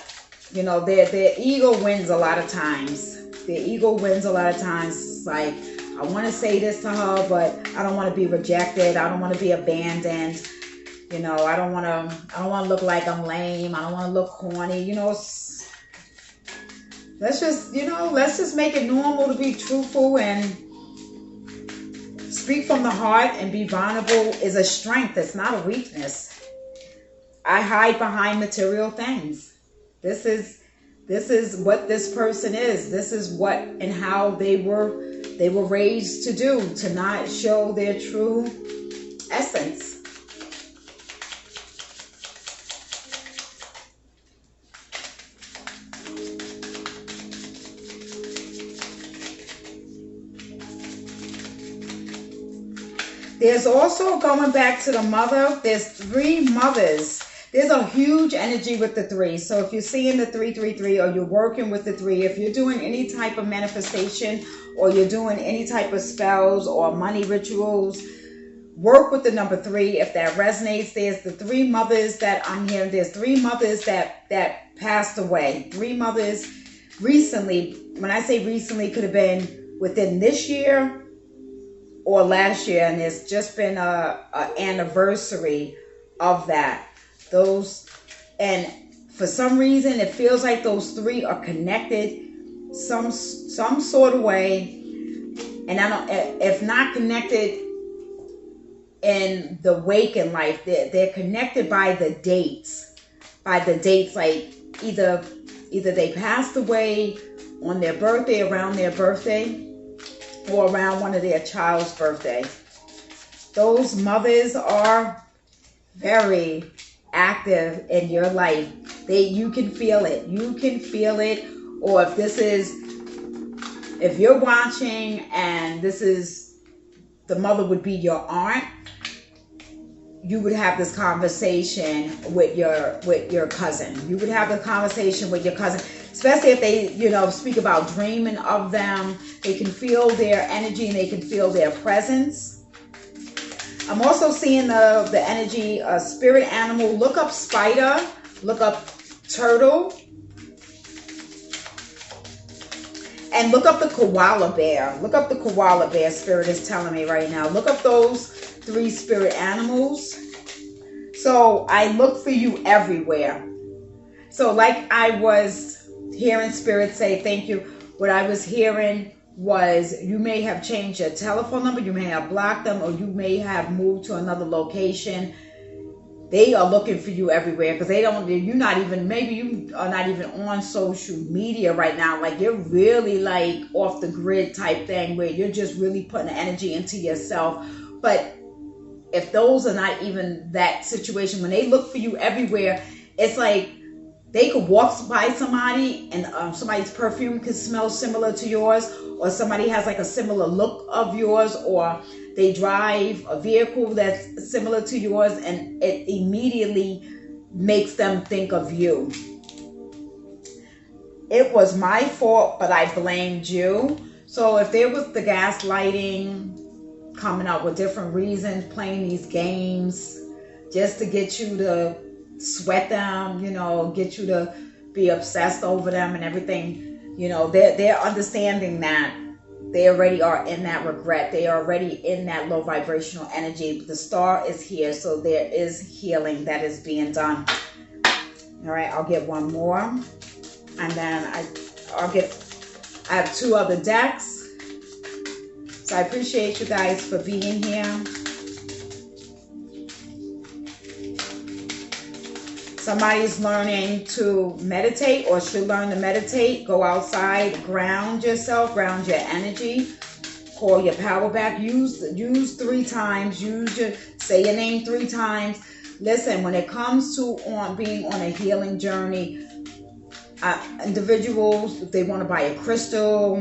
you know, their ego wins a lot of times. Their ego wins a lot of times. It's like, I want to say this to her, but I don't want to be rejected. I don't want to be abandoned. You know, I don't want to look like I'm lame. I don't want to look corny. You know, let's just make it normal to be truthful and speak from the heart and be vulnerable is a strength. It's not a weakness. I hide behind material things. This is what this person is. This is what and how they were raised to do, to not show their true essence. There's also, going back to the mother, there's 3 mothers. There's a huge energy with the 3. So if you're seeing the 333 or you're working with the 3, if you're doing any type of manifestation or you're doing any type of spells or money rituals, work with the number 3 if that resonates. There's the 3 mothers that I'm hearing. There's 3 mothers that passed away. 3 mothers recently. When I say recently, could have been within this year or last year, and there's just been a anniversary of that. And for some reason it feels like those 3 are connected some sort of way. And I don't, if not connected in the waking life, they're connected by the dates. Like either they passed away on their birthday, around their birthday, or around one of their child's birthday. Those mothers are very active in your life. You can feel it. You can feel it. Or if you're watching and the mother would be your aunt, you would have this conversation with your cousin. You would have the conversation with your cousin, especially if they, speak about dreaming of them. They can feel their energy and they can feel their presence. I'm also seeing the energy, spirit animal. Look up spider, look up turtle, and look up the koala bear. Look up the koala bear, Spirit is telling me right now. Look up those 3 spirit animals. So I look for you everywhere. So like I was hearing Spirit say, thank you. What I was hearing was you may have changed your telephone number, you may have blocked them, or you may have moved to another location. They are looking for you everywhere because maybe you are not even on social media right now. Like you're really like off the grid type thing where you're just really putting energy into yourself. But if those are not even that situation, when they look for you everywhere, it's like they could walk by somebody and somebody's perfume could smell similar to yours, or somebody has like a similar look of yours, or they drive a vehicle that's similar to yours, and it immediately makes them think of you. It was my fault, but I blamed you. So if there was the gaslighting, coming up with different reasons, playing these games just to get you to sweat them, get you to be obsessed over them and everything, they're understanding that they already are in that regret. They are already in that low vibrational energy. The star is here, so there is healing that is being done. All right, I'll get one more, and then I have 2 other decks. So I appreciate you guys for being here. Somebody's learning to meditate or should learn to meditate. Go outside, ground yourself, ground your energy, call your power back. Use 3 times. Say your name 3 times. Listen, when it comes to being on a healing journey, individuals, if they want to buy a crystal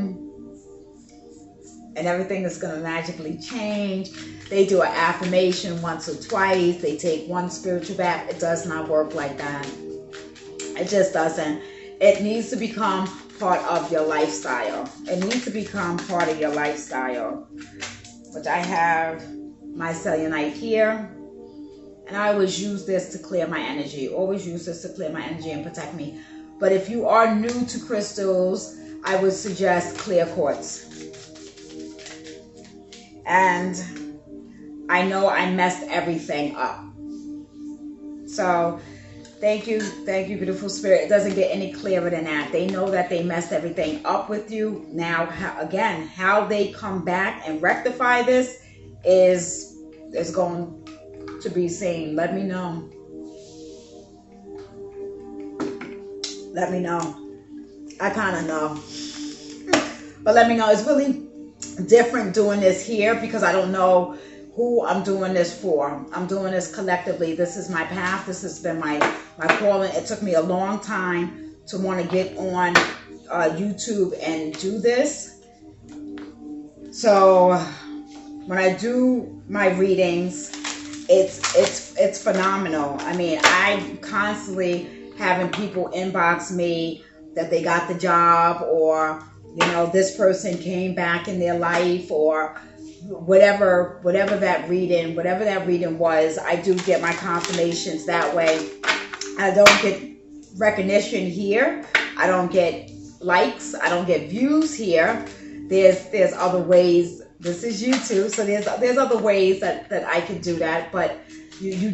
and everything is going to magically change, they do an affirmation once or twice. They take one spiritual bath. It does not work like that. It just doesn't. It needs to become part of your lifestyle. It needs to become part of your lifestyle. Which I have my cellulite here. And I always use this to clear my energy. Always use this to clear my energy and protect me. But if you are new to crystals, I would suggest clear quartz. And I know I messed everything up. So thank you, beautiful spirit. It doesn't get any clearer than that. They know that they messed everything up with you. Now, how they come back and rectify this is going to be seen. Let me know. Let me know. I kind of know. But let me know. It's really different doing this here because I don't know who I'm doing this for. I'm doing this collectively. This is my path. This has been my calling. It took me a long time to want to get on YouTube and do this. So when I do my readings, it's phenomenal. I mean, I'm constantly having people inbox me that they got the job, or this person came back in their life, or whatever that reading was. I do get my confirmations that way. I don't get recognition here. I don't get likes. I don't get views here. There's other ways. This is YouTube, so there's other ways that I can do that, but you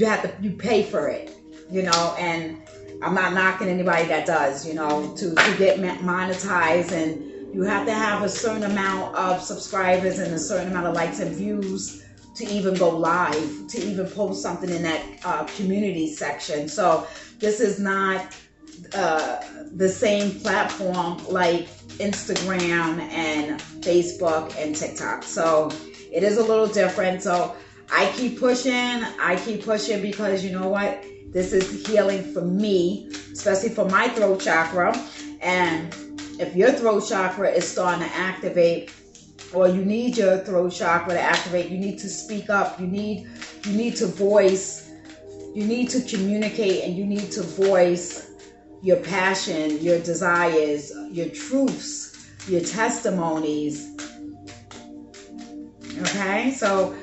pay for it, and I'm not knocking anybody that does, to get monetized, and you have to have a certain amount of subscribers and a certain amount of likes and views to even go live, to even post something in that community section. So this is not the same platform like Instagram and Facebook and TikTok. So it is a little different. So I keep pushing because you know what? This is healing for me, especially for my throat chakra. And if your throat chakra is starting to activate, or you need your throat chakra to activate, you need to speak up. You need to voice. You need to communicate, and you need to voice your passion, your desires, your truths, your testimonies. Okay, so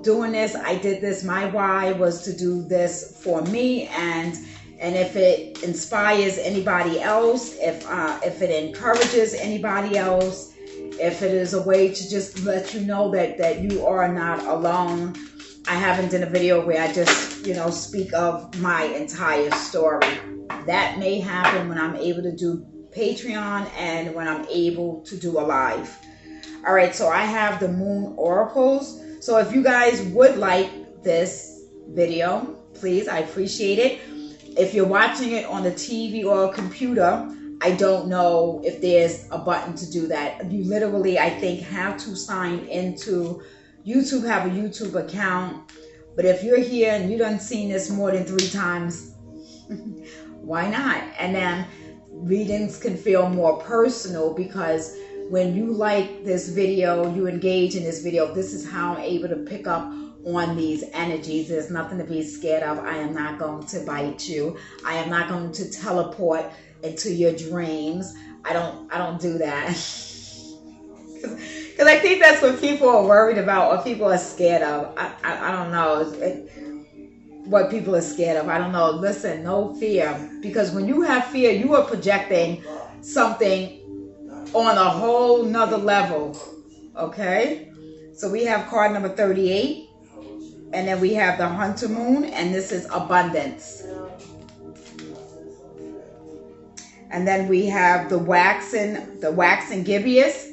doing this, I did this. My why was to do this for me, and if it inspires anybody else, if it encourages anybody else, if it is a way to just let you know that you are not alone. I haven't done a video where I just speak of my entire story. That may happen when I'm able to do Patreon and when I'm able to do a live. All right, so I have the Moon Oracles. So if you guys would like this video, please, I appreciate it. If you're watching it on the TV or a computer, I don't know if there's a button to do that. You literally, I think, have to sign into YouTube, have a YouTube account. But if you're here and you done seen this more than 3 times, why not? And then readings can feel more personal, because when you like this video, you engage in this video, this is how I'm able to pick up on these energies. There's nothing to be scared of. I am not going to bite you. I am not going to teleport into your dreams. I don't do that. Because I think that's what people are worried about, or people are scared of. I don't know what people are scared of. I don't know. Listen, no fear. Because when you have fear, you are projecting something on a whole nother level. Okay? So we have card number 38. And then we have the Hunter Moon. And this is abundance. And then we have the waxen gibbous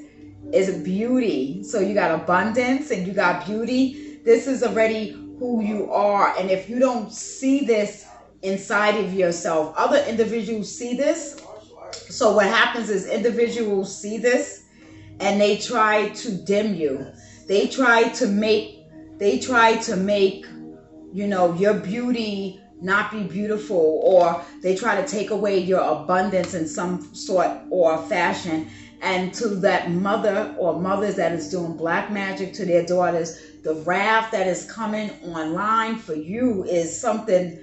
is beauty. So you got abundance and you got beauty. This is already who you are. And if you don't see this inside of yourself, other individuals see this. So what happens is individuals see this and they try to dim you. They try to make your beauty not be beautiful, or they try to take away your abundance in some sort or fashion. And to that mother or mothers that is doing black magic to their daughters, the wrath that is coming online for you is something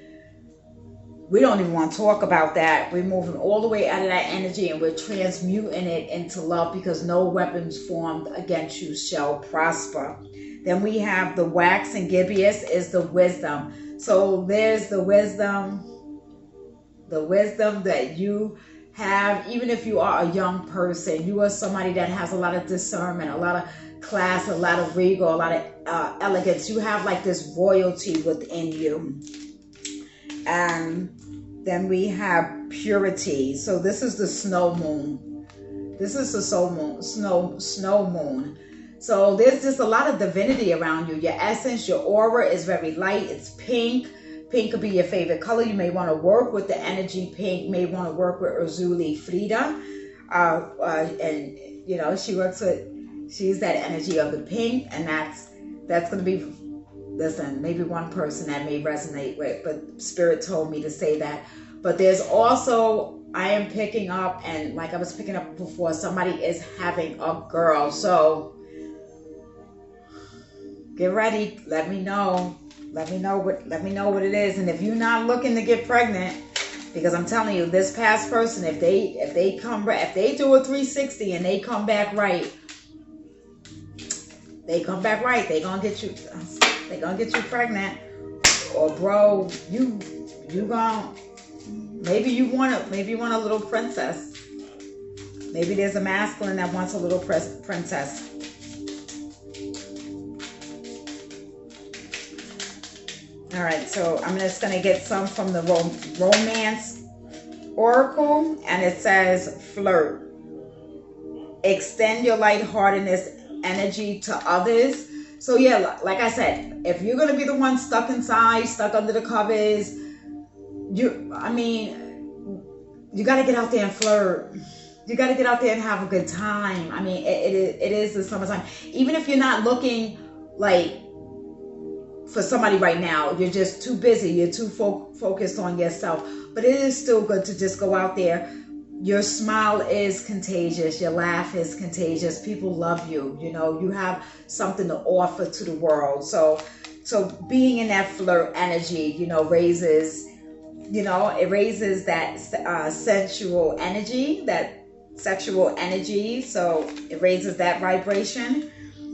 we don't even want to talk about. That we're moving all the way out of that energy and we're transmuting it into love, because no weapons formed against you shall prosper. Then we have the waxen gibbous is the wisdom. So there's the wisdom that you have. Even if you are a young person, you are somebody that has a lot of discernment, a lot of class, a lot of regal, a lot of elegance. You have like this royalty within you. And then we have purity. So this is the snow moon. This is the snow moon. So there's just a lot of divinity around you. Your essence, your aura is very light. It's pink. Pink could be your favorite color. You may want to work with the energy pink. You may want to work with Urzuli Frida. And, she's that energy of the pink. And that's going to be, listen, maybe one person that may resonate with, but Spirit told me to say that. But there's also, I am picking up, and like I was picking up before, somebody is having a girl. So get ready. Let me know. Let me know what it is. And if you're not looking to get pregnant, because I'm telling you, this past person, if they do a 360 and they come back right, they're gonna get you pregnant. Or bro, you gonna, maybe you want a little princess. Maybe there's a masculine that wants a little princess. All right, so I'm just going to get some from the Romance Oracle, and it says flirt. Extend your lightheartedness energy to others. So yeah, like I said, if you're going to be the one stuck inside, stuck under the covers, you got to get out there and flirt. You got to get out there and have a good time. I mean, it is the summertime. Even if you're not looking like for somebody right now, you're just too busy, you're too focused on yourself, but it is still good to just go out there. Your smile is contagious, your laugh is contagious, people love you, you know, you have something to offer to the world. So being in that flirt energy, you know, raises that sensual energy, that sexual energy, so it raises that vibration.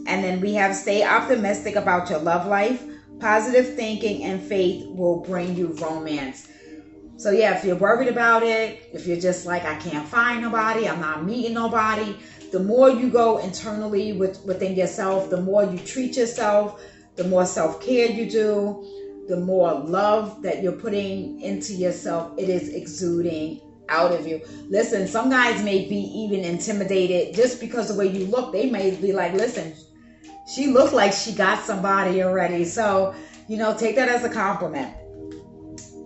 And then we have stay optimistic about your love life. Positive thinking and faith will bring you romance. So yeah, if you're worried about it, if you're just like, I can't find nobody, I'm not meeting nobody, the more you go internally within yourself, the more you treat yourself, the more self-care you do, the more love that you're putting into yourself, it is exuding out of you. Listen, some guys may be even intimidated just because the way you look. They may be like, listen, she looked like she got somebody already. So, you know, take that as a compliment.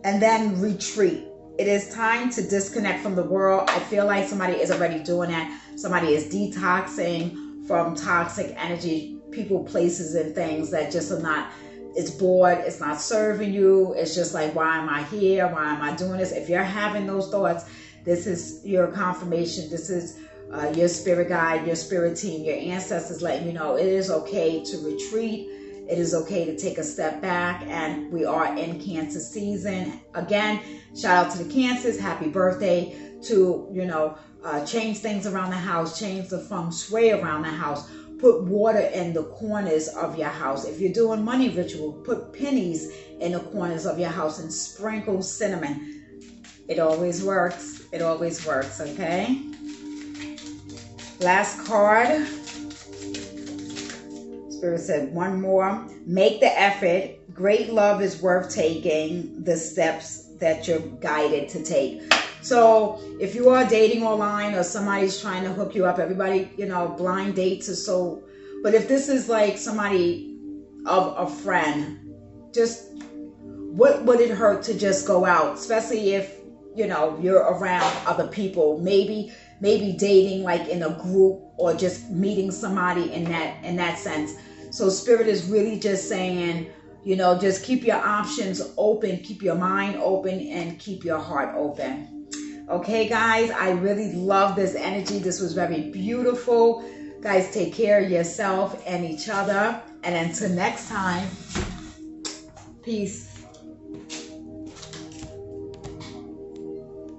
And then retreat. It is time to disconnect from the world. I feel like somebody is already doing that. Somebody is detoxing from toxic energy, people, places, and things that just are not, it's bored, it's not serving you. It's just like, why am I here? Why am I doing this? If you're having those thoughts, this is your confirmation. This is your spirit guide, your spirit team, your ancestors letting you know it is okay to retreat. It is okay to take a step back, and we are in Cancer season. Again, shout out to the Cancers. Happy birthday to, you know, change things around the house, change the feng shui around the house, put water in the corners of your house. If you're doing money ritual, put pennies in the corners of your house and sprinkle cinnamon. It always works. It always works, okay? Last card. Spirit said one more. Make the effort. Great love is worth taking the steps that you're guided to take. So if you are dating online or somebody's trying to hook you up, everybody, you know, blind dates are so, but if this is like somebody of a friend, just what would it hurt to just go out, especially if, you know, you're around other people, maybe dating like in a group or just meeting somebody in that sense. So Spirit is really just saying, you know, just keep your options open, keep your mind open, and keep your heart open. Okay, guys, I really love this energy. This was very beautiful. Guys, take care of yourself and each other. And until next time, peace.